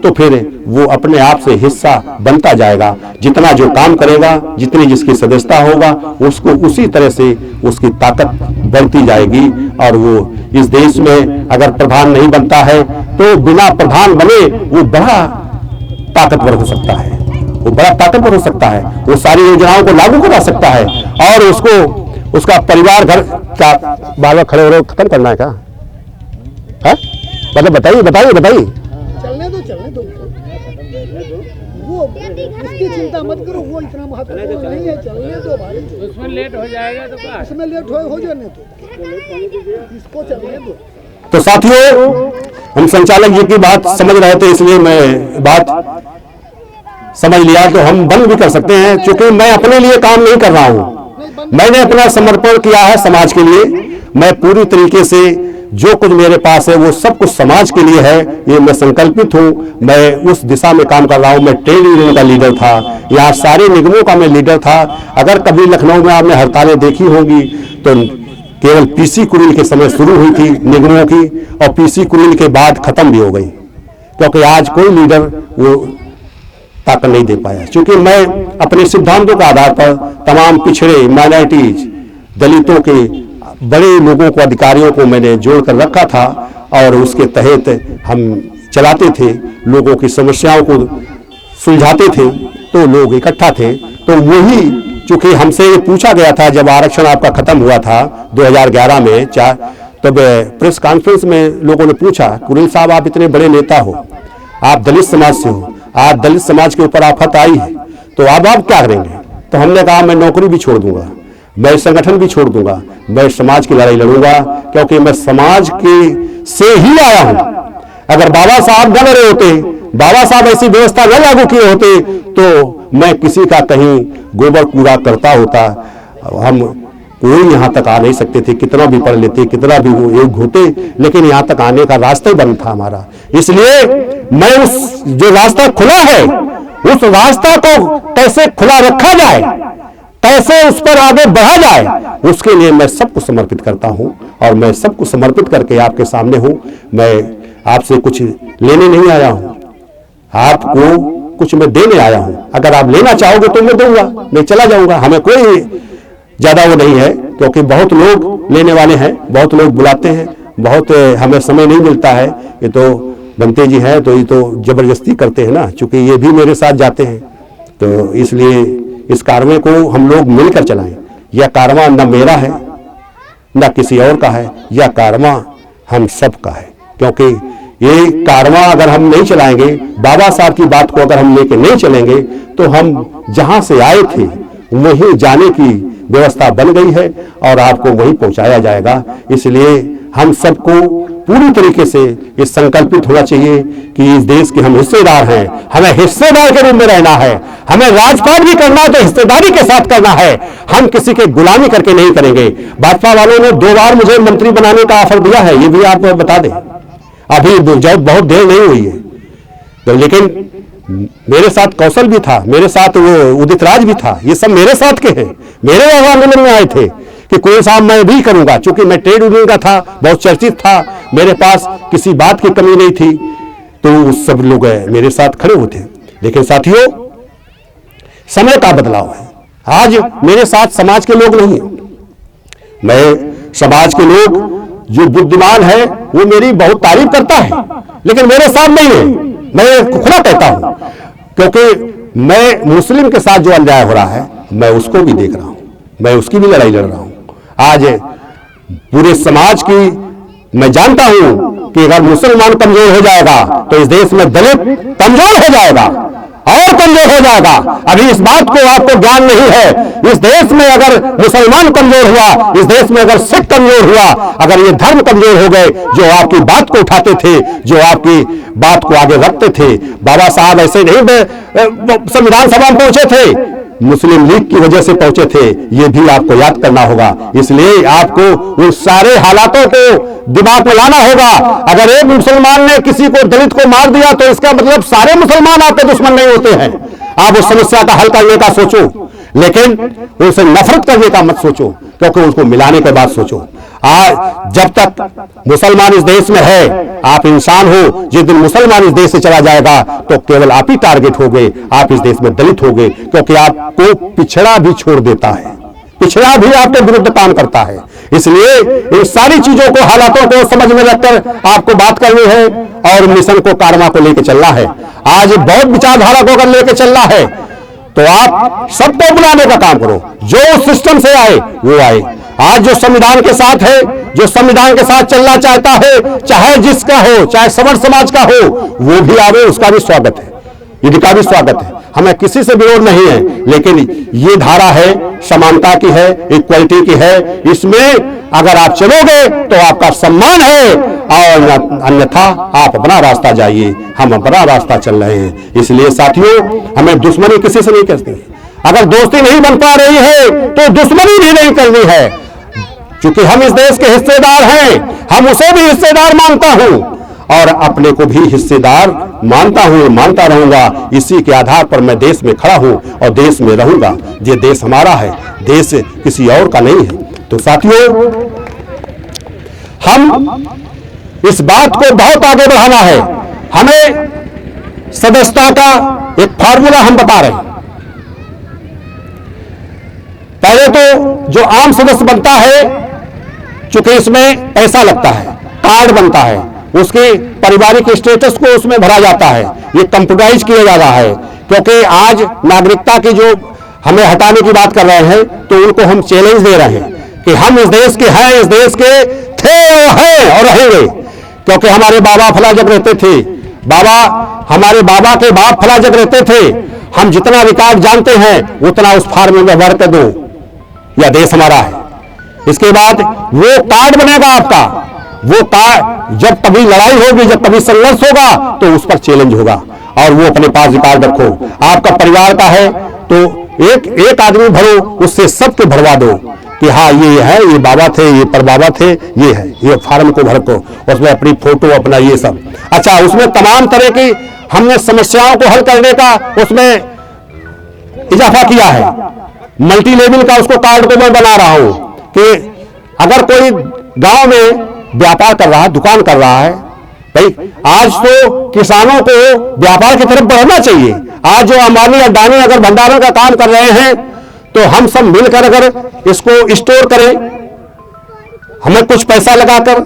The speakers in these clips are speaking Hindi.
तो फिर वो अपने आप से हिस्सा बनता जाएगा। जितना जो काम करेगा, जितनी जिसकी सदस्यता होगा, उसको उसी तरह से उसकी ताकत बढ़ती जाएगी। और वो इस देश में अगर प्रधान नहीं बनता है तो बिना प्रधान बने वो बड़ा ताकतवर हो सकता है, वो बड़ा ताकतवर हो सकता है, वो सारी योजनाओं को लागू करा सकता है और उसको उसका परिवार घर क्या बार बार खड़े हो रहे खत्म करना है क्या? मतलब बताइए बताइए बताइए। चलने दो वो इसकी चिंता मत करो, वो इतना महत्वपूर्ण नहीं है, चलने दो भाई। उसमें लेट हो जाएगा तो क्या? उसमें लेट हो जाने दो, इसको चलने दो। तो साथियों, हम संचालक जी की बात समझ रहे थे इसलिए मैं बात समझ लिया तो हम बंद भी कर सकते हैं, क्योंकि मैं अपने लिए काम नहीं कर रहा हूं, मैंने अपना समर्पण किया है समाज के लिए। मैं पूरी तरीके से जो कुछ मेरे पास है वो सब कुछ समाज के लिए है, ये मैं संकल्पित हूं। मैं उस दिशा में काम कर रहा हूं। मैं ट्रेड यूनियन का लीडर था, यहाँ सारे निगमों का मैं लीडर था। अगर कभी लखनऊ में आपने हड़तालें देखी होंगी तो केवल पीसी कुरील के समय शुरू हुई थी निगमों की, और पीसी कुरील के बाद खत्म भी हो गई, क्योंकि आज कोई लीडर वो ताकत नहीं दे पाया। क्योंकि मैं अपने सिद्धांतों के आधार पर तमाम पिछड़े, माइनॉरिटीज, दलितों के बड़े लोगों को, अधिकारियों को मैंने जोड़कर रखा था और उसके तहत हम चलाते थे, लोगों की समस्याओं को सुलझाते थे। तो लोग इकट्ठा थे, तो वही चूंकि हमसे ये पूछा गया था जब आरक्षण आपका खत्म हुआ था 2011 में, तब प्रेस कॉन्फ्रेंस में लोगों ने पूछा, कुरील साहब आप इतने बड़े नेता हो, आप दलित समाज से हो, आज दलित समाज के ऊपर आफत आई है, तो अब आप क्या करेंगे? तो हमने कहा मैं नौकरी भी छोड़ दूंगा, मैं संगठन भी छोड़ दूंगा, मैं समाज की लड़ाई लड़ूंगा, क्योंकि मैं समाज के से ही आया हूं। अगर बाबा साहब न लड़े होते, बाबा साहब ऐसी व्यवस्था न लागू किए होते, तो मैं किसी का कहीं गोबर कूड़ा करता होता, हम कोई यहाँ तक आ नहीं सकते थे, कितना भी पढ़ लेते, कितना भी वो योग होते, लेकिन यहाँ तक आने का रास्ता ही बंद था हमारा। इसलिए मैं उस जो रास्ता खुला है, उस रास्ता को कैसे खुला रखा जाए, कैसे उस पर आगे बढ़ा जाए, उसके लिए मैं सबको समर्पित करता हूं। और मैं सबको समर्पित करके आपके सामने हूं। मैं आपसे कुछ लेने नहीं आया हूं, आपको कुछ मैं देने आया हूं। अगर आप लेना चाहोगे तो मैं दूंगा, मैं चला जाऊंगा, हमें कोई ज्यादा वो नहीं है, क्योंकि बहुत लोग लेने वाले हैं, बहुत लोग बुलाते हैं, बहुत हमें समय नहीं मिलता है। ये तो बनते जी हैं तो ये तो जबरदस्ती करते हैं ना, चूंकि ये भी मेरे साथ जाते हैं, तो इसलिए इस कारवां को हम लोग मिलकर चलाएं। यह कारवां न मेरा है न किसी और का है, यह कारवां हम सब का है। क्योंकि ये कारवां अगर हम नहीं चलाएंगे, बाबा साहब की बात को अगर हम लेके नहीं चलेंगे, तो हम जहां से आए थे वहीं जाने की व्यवस्था बन गई है और आपको वहीं पहुंचाया जाएगा। इसलिए हम सबको पूरी तरीके से ये संकल्पित होना चाहिए कि इस देश के हम हिस्सेदार हैं, हमें हिस्सेदार के रूप में रहना है, हमें राजपाट भी करना है तो हिस्सेदारी के साथ करना है, हम किसी के गुलामी करके नहीं करेंगे। भाजपा वालों ने 2 बार मुझे मंत्री बनाने का ऑफर दिया है, ये भी आप बता दें, अभी जब बहुत देर नहीं हुई है, तो लेकिन मेरे साथ कौशल भी था, मेरे साथ वो उदित राज भी था, ये सब मेरे साथ के हैं, मेरे आंदोलन में आए थे कि कोई साहब मैं भी करूंगा, क्योंकि मैं ट्रेड यूनियन का था, बहुत चर्चित था, मेरे पास किसी बात की कमी नहीं थी, तो सब लोग मेरे साथ खड़े हुए थे। लेकिन साथियों, समय का बदलाव है, आज मेरे साथ समाज के लोग नहीं है। मैं समाज के लोग जो बुद्धिमान है वो मेरी बहुत तारीफ करता है, लेकिन मेरे साथ नहीं है। मैं खुला कहता हूं, क्योंकि मैं मुस्लिम के साथ जो अन्याय हो रहा है मैं उसको भी देख रहा हूं, मैं उसकी भी लड़ाई लड़ रहा हूं। आज पूरे समाज की मैं जानता हूं कि अगर मुसलमान कमजोर हो जाएगा तो इस देश में दलित कमजोर हो जाएगा और कमजोर हो जाएगा। अभी इस बात को आपको ज्ञान नहीं है। इस देश में अगर मुसलमान कमजोर हुआ, इस देश में अगर सिख कमजोर हुआ, अगर ये धर्म कमजोर हो गए, जो आपकी बात को उठाते थे, जो आपकी बात को आगे रखते थे, बाबा साहब ऐसे नहीं संविधान सभा में पहुंचे थे, मुस्लिम लीग की वजह से पहुंचे थे, ये भी आपको याद करना होगा। इसलिए आपको उन सारे हालातों को दिमाग में लाना होगा। अगर एक मुसलमान ने किसी को, दलित को मार दिया तो इसका मतलब सारे मुसलमान आपके दुश्मन नहीं होते हैं। आप उस समस्या का हल करने का सोचो, लेकिन उनसे नफरत करने का मत सोचो, क्योंकि उसको मिलाने के बाद सोचो। आज जब तक मुसलमान इस देश में है आप इंसान हो। जिस दिन मुसलमान इस देश से चला जाएगा तो केवल आप ही टारगेट हो गए, आप इस देश में दलित हो गए, क्योंकि आपको पिछड़ा भी छोड़ देता है, पिछड़ा भी आपके विरुद्ध काम करता है। इसलिए इन सारी चीजों को, हालातों को समझ में रखकर आपको बात करनी है और मिशन को, कारमा को लेकर चलना है। आज बहुत विचारधारा को अगर लेकर चलना है तो आप सबको बुलाने का काम करो, जो सिस्टम से आए वो आए। आज जो संविधान के साथ है, जो संविधान के साथ चलना चाहता है, चाहे जिसका हो, चाहे सवर्ण समाज का हो, वो भी आवे, उसका भी स्वागत है, इनका भी स्वागत है। हमें किसी से विरोध नहीं है, लेकिन ये धारा है, समानता की है, इक्वलिटी की है। इसमें अगर आप चलोगे तो आपका सम्मान है, और अन्यथा आप अपना रास्ता जाइए, हम अपना रास्ता चल रहे हैं। इसलिए साथियों, हमें दुश्मनी किसी से नहीं करनी। अगर दोस्ती नहीं बन पा रही है तो दुश्मनी भी नहीं करनी है, क्योंकि हम इस देश के हिस्सेदार हैं। हम उसे भी हिस्सेदार मानता हूं और अपने को भी हिस्सेदार मानता हूं, मानता रहूंगा। इसी के आधार पर मैं देश में खड़ा हूं और देश में रहूंगा। ये देश हमारा है, देश किसी और का नहीं है। तो साथियों, हम इस बात को बहुत आगे बढ़ाना है। हमें सदस्यता का एक फार्मूला हम बता रहे हैं। पहले तो जो आम सदस्य बनता है, चूंकि इसमें पैसा लगता है, कार्ड बनता है, उसके पारिवारिक स्टेटस को उसमें भरा जाता है, ये कंप्यूटराइज किया जा रहा है। क्योंकि आज नागरिकता की जो हमें हटाने की बात कर रहे हैं, तो उनको हम चैलेंज दे रहे हैं कि हम इस देश के हैं, इस देश के थे और हैं और रहेंगे। क्योंकि हमारे बाबा फला जग रहते थे, हमारे बाबा के बाप फला जग रहते थे। हम जितना रिकॉर्ड जानते हैं उतना उस फार्म में भर कर दो, यह देश हमारा है। इसके बाद वो कार्ड बनेगा आपका, वो कार्ड जब कभी लड़ाई होगी, जब कभी संघर्ष होगा तो उस पर चैलेंज होगा, और वो अपने पास रिकॉर्ड रखो। आपका परिवार का है तो एक आदमी भरो, उससे सबके भरवा दो कि हाँ ये है, ये बाबा थे, ये परबाबा थे, ये है, ये फार्म को भर को, उसमें अपनी फोटो, अपना ये सब। अच्छा, उसमें तमाम तरह की हमने समस्याओं को हल करने का उसमें इजाफा किया है। मल्टी लेवल का उसको कार्ड को मैं बना रहा हूं कि अगर कोई गांव में व्यापार कर रहा है, दुकान कर रहा है, भाई आज तो किसानों को व्यापार की तरफ बढ़ना चाहिए। आज जो अंबानी अडानी अगर भंडारण का काम कर रहे हैं, तो हम सब मिलकर अगर इसको स्टोर करें, हमें कुछ पैसा लगाकर,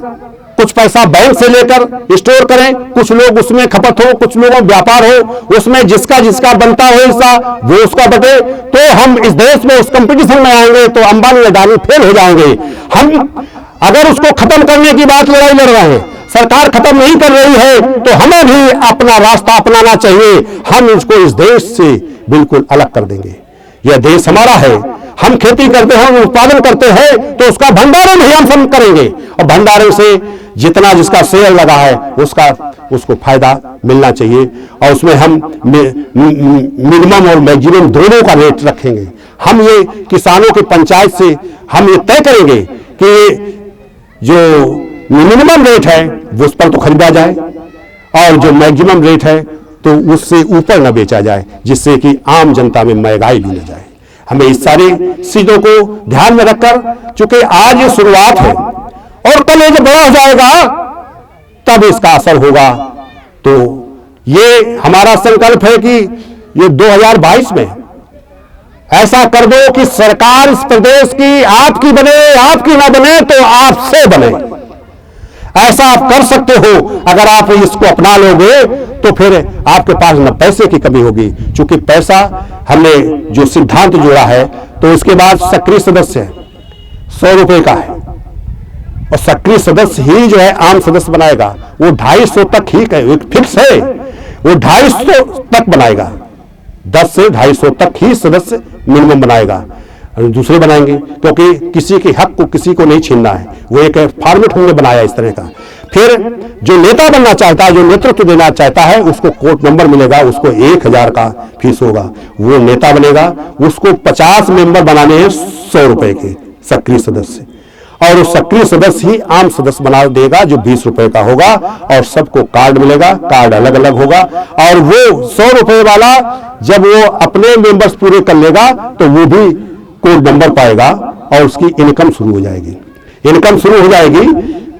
कुछ पैसा बैंक से लेकर स्टोर करें, कुछ लोग उसमें खपत हो, कुछ लोगों व्यापार हो, उसमें जिसका जिसका बनता हो हिस्सा वो उसका बटे, तो हम इस देश में उस कंपटीशन में आएंगे तो अंबानी अडानी फेल हो जाएंगे। हम अगर उसको खत्म करने की बात लड़ाई लड़ रहे हैं, सरकार खत्म नहीं कर रही है, तो हमें भी अपना रास्ता अपनाना चाहिए। हम इसको इस देश से बिल्कुल अलग कर देंगे। यह देश हमारा है, हम खेती करते हैं, उत्पादन करते हैं, तो उसका भंडारण भी हम करेंगे, और भंडारण से जितना जिसका शेयर लगा है उसको फायदा मिलना चाहिए। और उसमें हम मिनिमम और मैक्सिमम दोनों का रेट रखेंगे। हम ये किसानों की पंचायत से हम ये तय करेंगे कि जो मिनिमम रेट है वो उस पर तो खरीदा जाए, और जो मैक्सिमम रेट है तो उससे ऊपर न बेचा जाए, जिससे कि आम जनता में महंगाई भी न जाए। हमें इस सारी चीजों को ध्यान में रखकर, चूंकि आज ये शुरुआत है और कल ये जब बड़ा हो जाएगा तब इसका असर होगा। तो ये हमारा संकल्प है कि ये 2022 में ऐसा कर दो कि सरकार इस प्रदेश की आपकी बने, आपकी ना बने तो आपसे बने। ऐसा आप कर सकते हो। अगर आप इसको अपना लोगे तो फिर आपके पास न पैसे की कमी होगी, क्योंकि पैसा हमने जो सिद्धांत जोड़ा है, तो इसके बाद सक्रिय सदस्य 100 रुपए का है, और सक्रिय सदस्य ही जो है आम सदस्य बनाएगा। वो 250 तक ही फिक्स है, वो 250 तक बनाएगा, 10 से 250 तक ही सदस्य मिनिमम बनाएगा, दूसरे बनाएंगे, क्योंकि किसी के हक को किसी को नहीं छीनना है। वो एक फॉर्मेट हमने बनाया इस तरह का। फिर जो नेता बनना चाहता है, जो नेतृत्व देना चाहता है, उसको कोर्ट नंबर मिलेगा, उसको 1000 का फीस होगा, वो नेता बनेगा। उसको 50 मेंबर बनाने हैं 100 रुपए के सक्रिय सदस्य, और वो सक्रिय सदस्य ही आम सदस्य बना देगा जो 20 रुपए का होगा, और सबको कार्ड मिलेगा, कार्ड अलग अलग होगा। और वो 100 रुपए वाला जब वो अपने मेंबर्स पूरे कर लेगा तो वो भी कोड नंबर पाएगा और उसकी इनकम शुरू हो जाएगी। इनकम शुरू हो जाएगी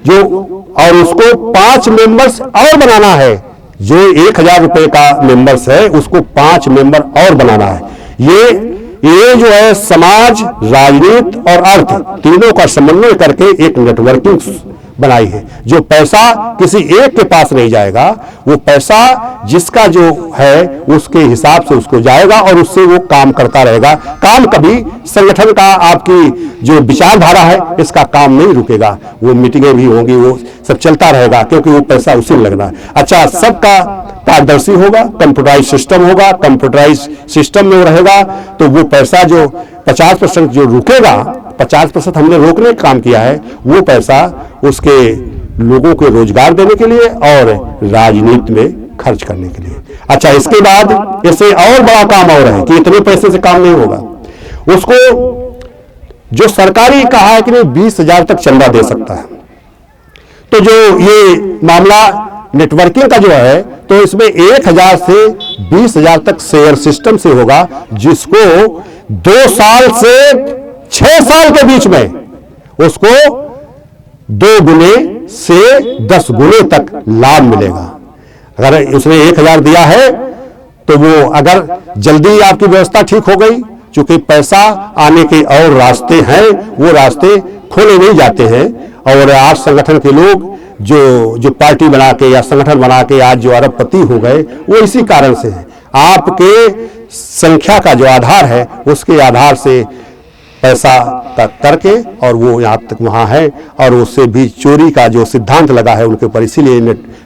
जो, और उसको 5 मेंबर्स और बनाना है। जो 1000 रुपए का मेंबर्स है उसको 5 मेंबर और बनाना है। ये जो है समाज, राजनीति और अर्थ तीनों का समन्वय करके एक नेटवर्किंग बनाई है। जो पैसा किसी एक के पास नहीं जाएगा, वो पैसा जिसका जो है उसके हिसाब से उसको जाएगा और उससे वो काम करता रहेगा। काम कभी संगठन का, आपकी जो विचारधारा है इसका काम नहीं रुकेगा। वो मीटिंगें भी होंगी, वो सब चलता रहेगा, क्योंकि वो पैसा उसी में लगना है। अच्छा, सबका पारदर्शी होगा, कंप्यूटराइज सिस्टम होगा, कंप्यूटराइज सिस्टम में रहेगा, तो वो पैसा जो 50% जो रुकेगा, 50% हमने रोकने का काम किया है, वो पैसा उसके लोगों को रोजगार देने के लिए और राजनीति में खर्च करने के लिए। अच्छा, इसके बाद इससे और बड़ा काम और है कि इतने पैसे से काम नहीं होगा। उसको जो सरकारी कहा है कि 20,000 तक चंदा दे सकता है। तो जो ये मामला नेटवर्किंग का जो है, तो इसमें 1000 से 20,000 तक शेयर सिस्टम से होगा, जिसको 2 साल से 6 साल के बीच में उसको 2 गुने से 10 गुने तक लाभ मिलेगा। अगर उसने 1000 दिया है तो वो, अगर जल्दी आपकी व्यवस्था ठीक हो गई, चूंकि पैसा आने के और रास्ते हैं, वो रास्ते खोले नहीं जाते हैं। और आज संगठन के लोग जो पार्टी बना के या संगठन बना के आज जो अरबपति हो गए, वो इसी कारण से है। आपके संख्या का जो आधार है, उसके आधार से पैसा करके और वो यहाँ तक वहाँ है। और उससे भी चोरी का जो सिद्धांत लगा है उनके ऊपर, इसीलिए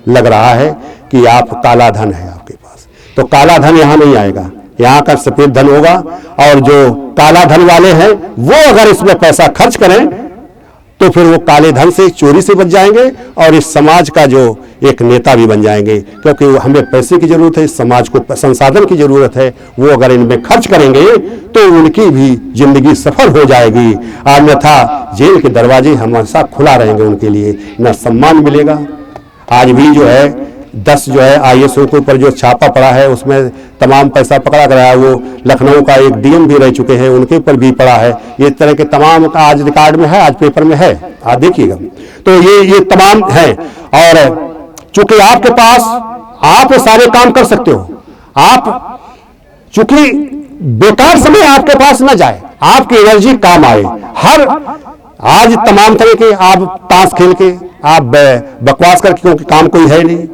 लग रहा है कि आप काला धन है आपके पास। तो काला धन यहाँ नहीं आएगा, यहाँ का सफेद धन होगा। और जो काला धन वाले हैं वो अगर इसमें पैसा खर्च करें तो फिर वो काले धन से, चोरी से बच जाएंगे और इस समाज का जो एक नेता भी बन जाएंगे। क्योंकि हमें पैसे की जरूरत है, इस समाज को संसाधन की जरूरत है। वो अगर इनमें खर्च करेंगे तो उनकी भी जिंदगी सफल हो जाएगी। अन्यथा जेल के दरवाजे हमेशा खुला रहेंगे उनके लिए, न सम्मान मिलेगा। आज भी जो है 10 जो है IAS के ऊपर जो छापा पड़ा है, उसमें तमाम पैसा पकड़ा गया है। वो लखनऊ का एक DM भी रह चुके हैं, उनके ऊपर भी पड़ा है। ये तरह के तमाम का आज रिकॉर्ड में है, आज पेपर में है, आप देखिएगा। तो ये तमाम है। और चूंकि आपके पास, आप सारे काम कर सकते हो, आप चूंकि बेकार समय आपके पास न जाए, आपकी एनर्जी काम आए। आज तमाम तरह के आप ताश खेल के, आप बकवास करके, क्योंकि काम कोई है नहीं,